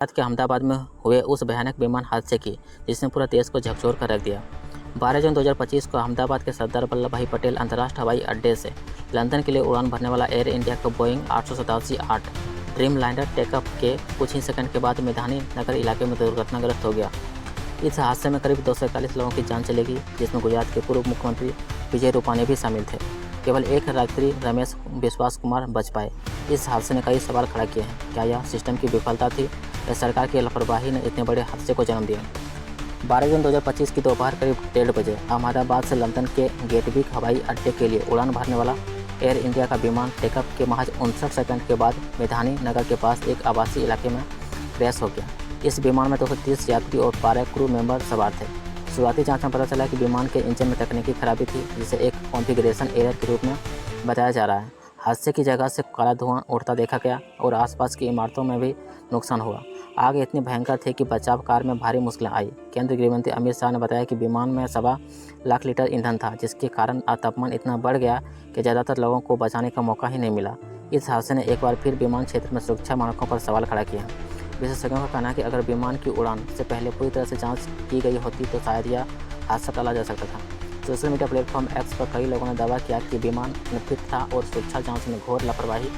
गुजरात के अहमदाबाद में हुए उस भयानक विमान हादसे की जिसने पूरा देश को झकझोर कर रख दिया। 12 जून 2025 को अहमदाबाद के सरदार वल्लभ भाई पटेल अंतर्राष्ट्रीय हवाई अड्डे से लंदन के लिए उड़ान भरने वाला एयर इंडिया का बोइंग 887-8 ड्रीम लाइनर टेकअप के कुछ ही सेकंड के बाद मेधानी नगर इलाके में दुर्घटनाग्रस्त हो गया। इस हादसे में करीब 241 लोगों की जान चली गई, जिसमें गुजरात के पूर्व मुख्यमंत्री विजय रूपानी भी शामिल थे। केवल एक यात्री रमेश विश्वास कुमार बच पाए। इस हादसे ने कई सवाल खड़ा किए हैं। क्या यह सिस्टम की विफलता थी या सरकार की लापरवाही ने इतने बड़े हादसे को जन्म दिया? 12 जून 2025 की दोपहर करीब 1:30 बजे अहमदाबाद से लंदन के गेटविक हवाई अड्डे के लिए उड़ान भरने वाला एयर इंडिया का विमान टेकअप के महज 59 सेकंड के बाद मेधानी नगर के पास एक आवासीय इलाके में क्रैश हो गया। इस विमान में 230 यात्री और 12 क्रू मेंबर सवार थे। शुरुआती जांच में पता चला कि विमान के इंजन में तकनीकी खराबी थी, जिसे एक कॉन्फ़िगरेशन एरर के रूप में बताया जा रहा है। हादसे की जगह से काला धुआं उड़ता देखा गया और आसपास की इमारतों में भी नुकसान हुआ। आग इतनी भयंकर थी कि बचाव कार्य में भारी मुश्किलें आई। केंद्रीय गृहमंत्री अमित शाह ने बताया कि विमान में 1.25 लाख लीटर ईंधन था, जिसके कारण तापमान इतना बढ़ गया कि ज़्यादातर लोगों को बचाने का मौका ही नहीं मिला। इस हादसे ने एक बार फिर विमान क्षेत्र में सुरक्षा मानकों पर सवाल खड़ा किया। विशेषज्ञों का कहना है कि अगर विमान की उड़ान से पहले पूरी तरह से जांच की गई होती तो शायद यह हादसा टाला जा सकता था। सोशल मीडिया प्लेटफॉर्म एक्स पर कई लोगों ने दावा किया कि विमान अनफिट था और सुरक्षा जांच में घोर लापरवाही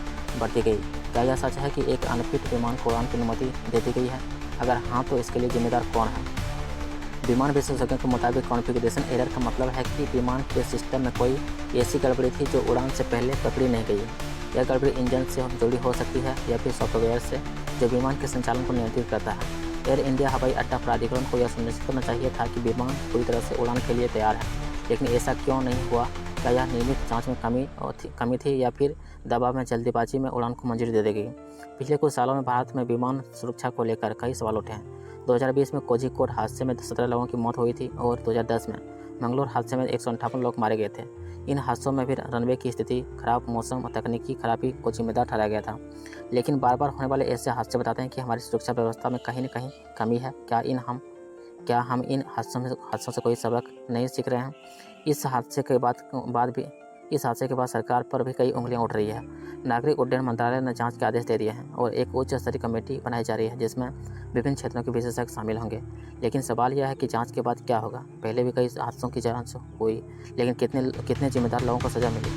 बरती गई। क्या यह सच है कि एक अनफिट विमान को उड़ान की अनुमति दे दी गई है? अगर हाँ, तो इसके लिए जिम्मेदार कौन है? विमान विशेषज्ञों के मुताबिक कॉन्फ़िगरेशन एरर का मतलब है कि विमान के सिस्टम में कोई ऐसी गड़बड़ी थी जो उड़ान से पहले पकड़ी नहीं गई। यह गड़बड़ी इंजन से जुड़ी हो सकती है या फिर सॉफ्टवेयर से, जो विमान के संचालन को नियंत्रित करता है। एयर इंडिया हवाई अड्डा प्राधिकरण को यह सुनिश्चित करना चाहिए था कि विमान पूरी तरह से उड़ान के लिए तैयार है, लेकिन ऐसा क्यों नहीं हुआ? क्या यह नियमित जांच में कमी थी या फिर दबाव में जल्दबाजी में उड़ान को मंजूरी दे दी गई? पिछले कुछ सालों में भारत में विमान सुरक्षा को लेकर कई सवाल उठे हैं। 2020 में कोझिकोड हादसे में 17 लोगों की मौत हुई थी और 2010 में मंगलोर हादसे में 158 लोग मारे गए थे। इन हादसों में भी रनवे की स्थिति, खराब मौसम और तकनीकी खराबी को जिम्मेदार ठहराया गया था। लेकिन बार बार होने वाले ऐसे हादसे बताते हैं कि हमारी सुरक्षा व्यवस्था में कहीं न कहीं कमी है। क्या हम इन हादसों से कोई सबक नहीं सीख रहे हैं? इस हादसे के बाद सरकार पर भी कई उंगलियां उठ रही है। नागरिक उड्डयन मंत्रालय ने जांच के आदेश दे दिए हैं और एक उच्च स्तरीय कमेटी बनाई जा रही है, जिसमें विभिन्न क्षेत्रों के विशेषज्ञ शामिल होंगे। लेकिन सवाल यह है कि जांच के बाद क्या होगा? पहले भी कई हादसों की जांच हुई, लेकिन कितने जिम्मेदार लोगों को सजा मिली?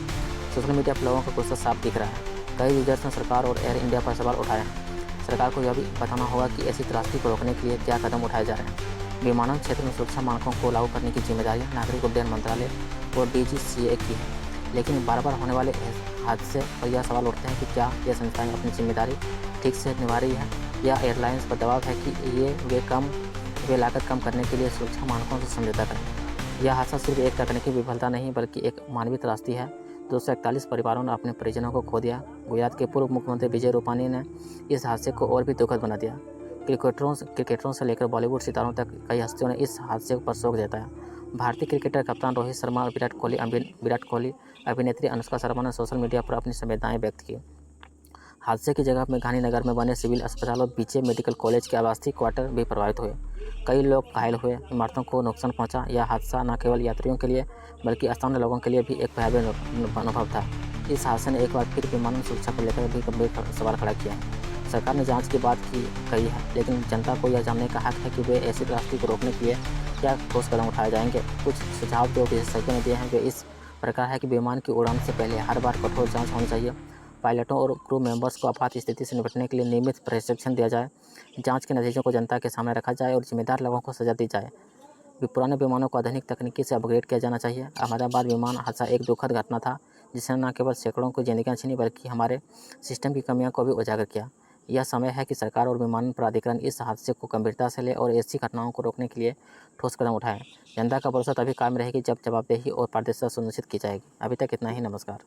सोशल मीडिया पर लोगों का गुस्सा साफ दिख रहा है। कई यूजर्स ने सरकार और एयर इंडिया पर सवाल उठाए हैं। सरकार को यह भी बताना होगा कि ऐसी त्रासदी को रोकने के लिए क्या कदम उठाए जा रहे हैं। विमानन क्षेत्र में सुरक्षा मानकों को लागू करने की जिम्मेदारी नागरिक उड्डयन मंत्रालय और DGCA की है। लेकिन बार बार होने वाले हादसे पर यह सवाल उठते हैं कि क्या ये संस्थाएं अपनी जिम्मेदारी ठीक से निभा रही है, या एयरलाइंस पर दबाव है कि वे लागत कम करने के लिए सुरक्षा मानकों से समझौता करें। यह हादसा सिर्फ एक तकनीकी विफलता नहीं, बल्कि एक मानवीय त्रासदी है। 241 परिवारों ने अपने परिजनों को खो दिया। गुजरात के पूर्व मुख्यमंत्री विजय रूपानी ने इस हादसे को और भी दुखद बना दिया। क्रिकेटरों से लेकर बॉलीवुड सितारों तक कई हस्तियों ने इस हादसे पर शोक जताया। भारतीय क्रिकेटर कप्तान रोहित शर्मा और विराट कोहली, अभिनेत्री अनुष्का शर्मा ने सोशल मीडिया पर अपनी संवेदनाएं व्यक्त की। हादसे की जगह में गांधीनगर में बने सिविल अस्पताल और बीजे मेडिकल कॉलेज के आवासीय क्वार्टर भी प्रभावित हुए। कई लोग घायल हुए, इमारतों को नुकसान पहुंचा। यह हादसा न केवल यात्रियों के लिए बल्कि स्थानीय लोगों के लिए भी एक भयावह अनुभव था। इस हादसे ने एक बार फिर विमानन सुरक्षा को लेकर भी गंभीर सवाल खड़ा किया है। सरकार ने जांच की बात कही है, लेकिन जनता को यह जानने का हक है कि वे ऐसी त्रासदी को रोकने के लिए क्या ठोस कदम उठाए जाएंगे। कुछ सुझाव जो विशेषज्ञों ने दिए हैं वे इस प्रकार है कि विमान की उड़ान से पहले हर बार कठोर जांच होनी चाहिए। पायलटों और क्रू मेंबर्स को आपात स्थिति से निपटने के लिए नियमित प्रशिक्षण दिया जाए। जांच के नतीजों को जनता के सामने रखा जाए और जिम्मेदार लोगों को सजा दी जाए। पुराने विमानों को आधुनिक तकनीकी से अपग्रेड किया जाना चाहिए। अहमदाबाद विमान हादसा एक दुखद घटना था, जिसने न केवल सैकड़ों की जिंदगियां छीनी बल्कि हमारे सिस्टम की कमियों को भी उजागर किया। यह समय है कि सरकार और विमानन प्राधिकरण इस हादसे को गंभीरता से ले और ऐसी घटनाओं को रोकने के लिए ठोस कदम उठाएं। जनता का भरोसा तभी कायम रहेगी जब जवाबदेही और पारदर्शिता सुनिश्चित की जाएगी। अभी तक इतना ही। नमस्कार।